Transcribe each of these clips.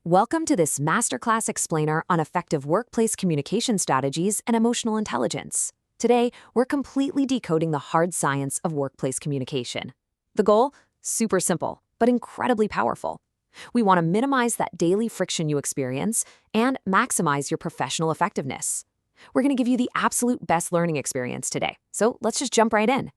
Welcome to this masterclass explainer on effective workplace communication strategies and emotional intelligence. Today, we're completely decoding the hard science of workplace communication. The goal? Super simple, but incredibly powerful. We want to minimize that daily friction you experience and maximize your professional effectiveness. We're going to give you the absolute best learning experience today, so let's just jump right in.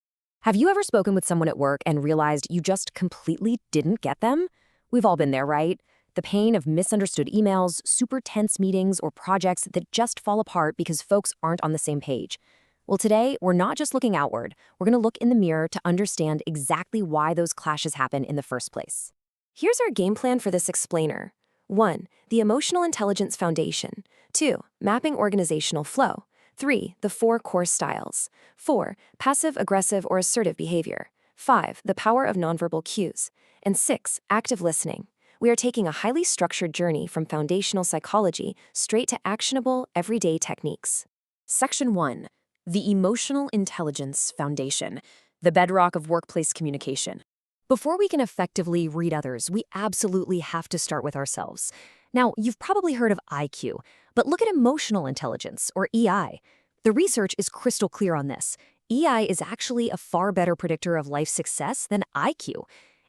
Have you ever spoken with someone at work and realized you just completely didn't get them? We've all been there, right? The pain of misunderstood emails, super tense meetings, or projects that just fall apart because folks aren't on the same page. Well, today, we're not just looking outward. We're going to look in the mirror to understand exactly why those clashes happen in the first place. Here's our game plan for this explainer. 1. The emotional intelligence foundation. 2. Mapping organizational flow. 3. The 4 core styles. 4. Passive, aggressive, or assertive behavior. 5. The power of nonverbal cues. And 6. Active listening. We are taking a highly structured journey from foundational psychology straight to actionable, everyday techniques. Section 1. The Emotional Intelligence Foundation, the bedrock of workplace communication. Before we can effectively read others, we absolutely have to start with ourselves. Now, you've probably heard of IQ, but look at emotional intelligence, or EI. The research is crystal clear on this. EI is actually a far better predictor of life success than IQ.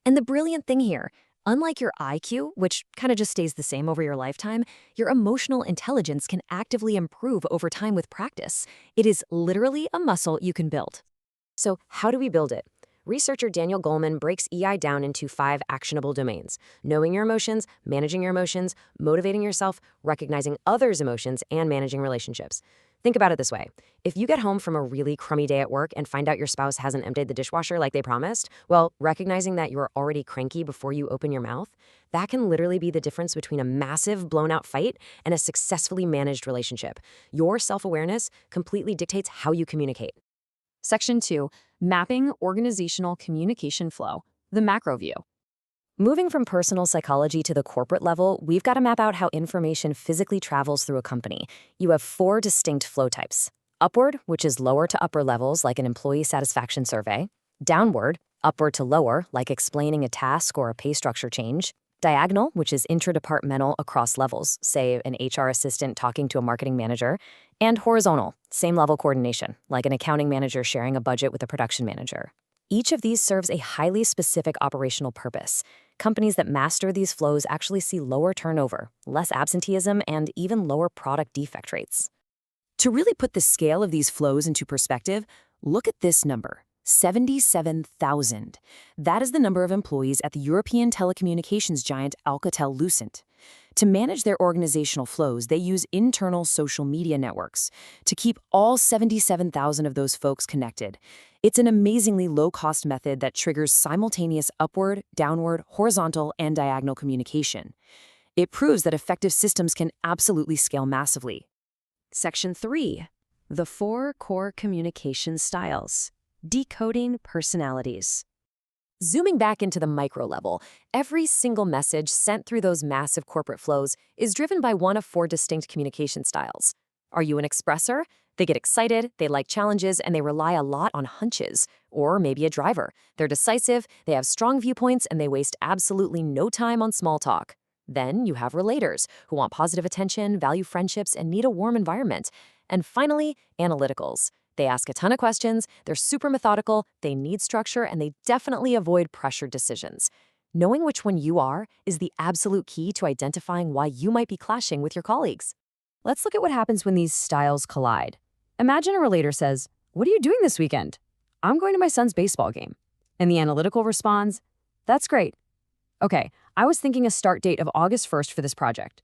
And the brilliant thing here, unlike your IQ, which kind of just stays the same over your lifetime, your emotional intelligence can actively improve over time with practice. It is literally a muscle you can build. So how do we build it? Researcher Daniel Goleman breaks EI down into 5 actionable domains: knowing your emotions, managing your emotions, motivating yourself, recognizing others' emotions, and managing relationships. Think about it this way. If you get home from a really crummy day at work and find out your spouse hasn't emptied the dishwasher like they promised, well, recognizing that you're already cranky before you open your mouth, that can literally be the difference between a massive blown-out fight and a successfully managed relationship. Your self-awareness completely dictates how you communicate. Section 2. Mapping organizational communication flow, the macro view. Moving from personal psychology to the corporate level, we've got to map out how information physically travels through a company. You have 4 distinct flow types. Upward, which is lower to upper levels, like an employee satisfaction survey. Downward, upward to lower, like explaining a task or a pay structure change. Diagonal, which is intradepartmental across levels, say an HR assistant talking to a marketing manager. And horizontal, same level coordination, like an accounting manager sharing a budget with a production manager. Each of these serves a highly specific operational purpose. Companies that master these flows actually see lower turnover, less absenteeism, and even lower product defect rates. To really put the scale of these flows into perspective, look at this number, 77,000. That is the number of employees at the European telecommunications giant Alcatel-Lucent. To manage their organizational flows, they use internal social media networks to keep all 77,000 of those folks connected. It's an amazingly low-cost method that triggers simultaneous upward, downward, horizontal, and diagonal communication. It proves that effective systems can absolutely scale massively. Section 3. The 4 core communication styles. Decoding personalities. Zooming back into the micro level, every single message sent through those massive corporate flows is driven by one of 4 distinct communication styles. Are you an expressor? They get excited, they like challenges, and they rely a lot on hunches. Or maybe a driver. They're decisive, they have strong viewpoints, and they waste absolutely no time on small talk. Then you have relators, who want positive attention, value friendships, and need a warm environment. And finally, analyticals. They ask a ton of questions, they're super methodical, they need structure, and they definitely avoid pressured decisions. Knowing which one you are is the absolute key to identifying why you might be clashing with your colleagues. Let's look at what happens when these styles collide. Imagine a relator says, "What are you doing this weekend?" "I'm going to my son's baseball game." And the analytical responds, "That's great. Okay, I was thinking a start date of August 1st for this project."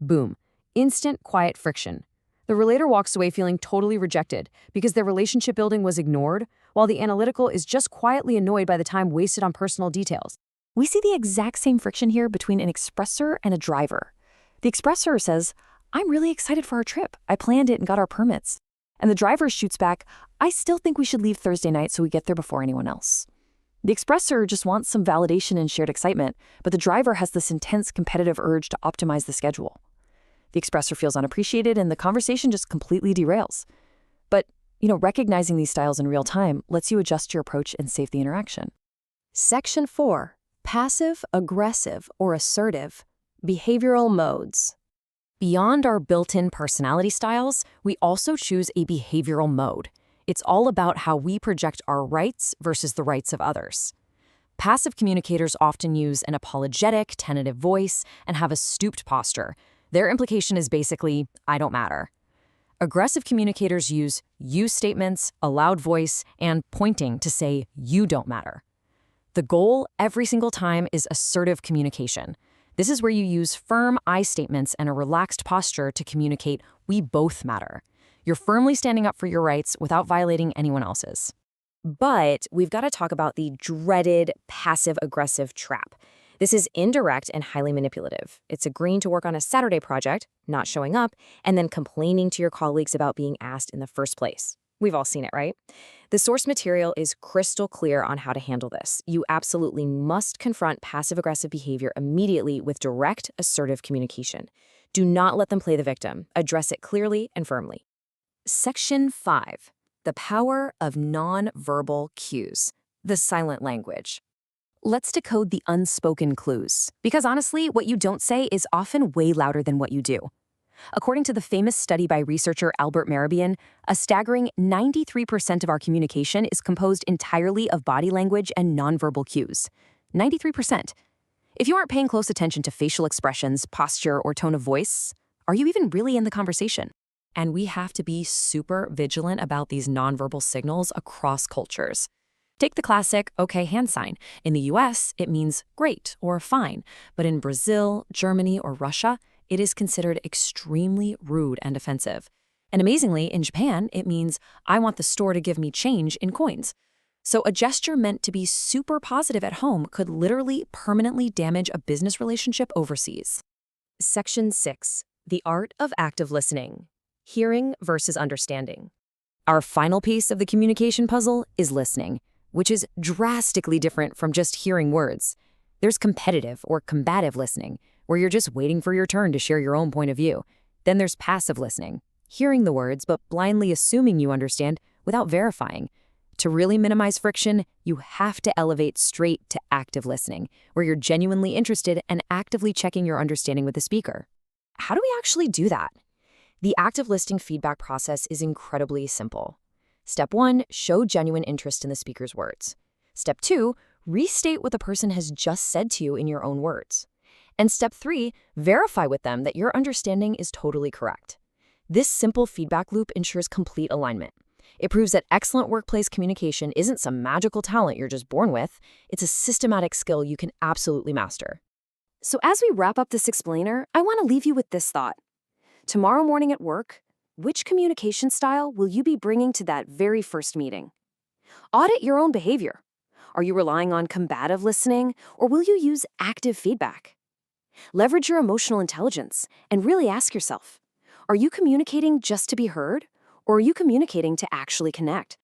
Boom. Instant, quiet friction. The relator walks away feeling totally rejected because their relationship building was ignored, while the analytical is just quietly annoyed by the time wasted on personal details. We see the exact same friction here between an expressor and a driver. The expressor says, "I'm really excited for our trip. I planned it and got our permits." And the driver shoots back, "I still think we should leave Thursday night so we get there before anyone else." The expressor just wants some validation and shared excitement, but the driver has this intense competitive urge to optimize the schedule. The expressor feels unappreciated and the conversation just completely derails. But, recognizing these styles in real time lets you adjust your approach and save the interaction. Section 4. Passive, aggressive, or assertive, Behavioral modes. Beyond our built-in personality styles, we also choose a behavioral mode. It's all about how we project our rights versus the rights of others. Passive communicators often use an apologetic, tentative voice and have a stooped posture. Their implication is basically, I don't matter. Aggressive communicators use you statements, a loud voice, and pointing to say you don't matter. The goal every single time is assertive communication. This is where you use firm I statements and a relaxed posture to communicate we both matter. You're firmly standing up for your rights without violating anyone else's. But we've got to talk about the dreaded passive-aggressive trap. This is indirect and highly manipulative. It's agreeing to work on a Saturday project, not showing up, and then complaining to your colleagues about being asked in the first place. We've all seen it, right? The source material is crystal clear on how to handle this. You absolutely must confront passive-aggressive behavior immediately with direct, assertive communication. Do not let them play the victim. Address it clearly and firmly. Section 5. The power of nonverbal cues. The silent language. Let's decode the unspoken clues. Because honestly, what you don't say is often way louder than what you do. According to the famous study by researcher Albert Mehrabian, a staggering 93% of our communication is composed entirely of body language and nonverbal cues. 93%. If you aren't paying close attention to facial expressions, posture, or tone of voice, are you even really in the conversation? And we have to be super vigilant about these nonverbal signals across cultures. Take the classic okay hand sign. In the US, it means great or fine, but in Brazil, Germany, or Russia, it is considered extremely rude and offensive. And amazingly, in Japan, it means I want the store to give me change in coins. So a gesture meant to be super positive at home could literally permanently damage a business relationship overseas. Section 6. The art of active listening. Hearing versus understanding. Our final piece of the communication puzzle is listening, which is drastically different from just hearing words. There's competitive or combative listening, where you're just waiting for your turn to share your own point of view. Then there's passive listening, hearing the words but blindly assuming you understand without verifying. To really minimize friction, you have to elevate straight to active listening, where you're genuinely interested and actively checking your understanding with the speaker. How do we actually do that? The active listening feedback process is incredibly simple. Step 1, show genuine interest in the speaker's words. Step 2, restate what the person has just said to you in your own words. And step 3, verify with them that your understanding is totally correct. This simple feedback loop ensures complete alignment. It proves that excellent workplace communication isn't some magical talent you're just born with. It's a systematic skill you can absolutely master. So as we wrap up this explainer, I want to leave you with this thought. Tomorrow morning at work, which communication style will you be bringing to that very first meeting? Audit your own behavior. Are you relying on combative listening, or will you use active feedback? Leverage your emotional intelligence and really ask yourself, are you communicating just to be heard, or are you communicating to actually connect?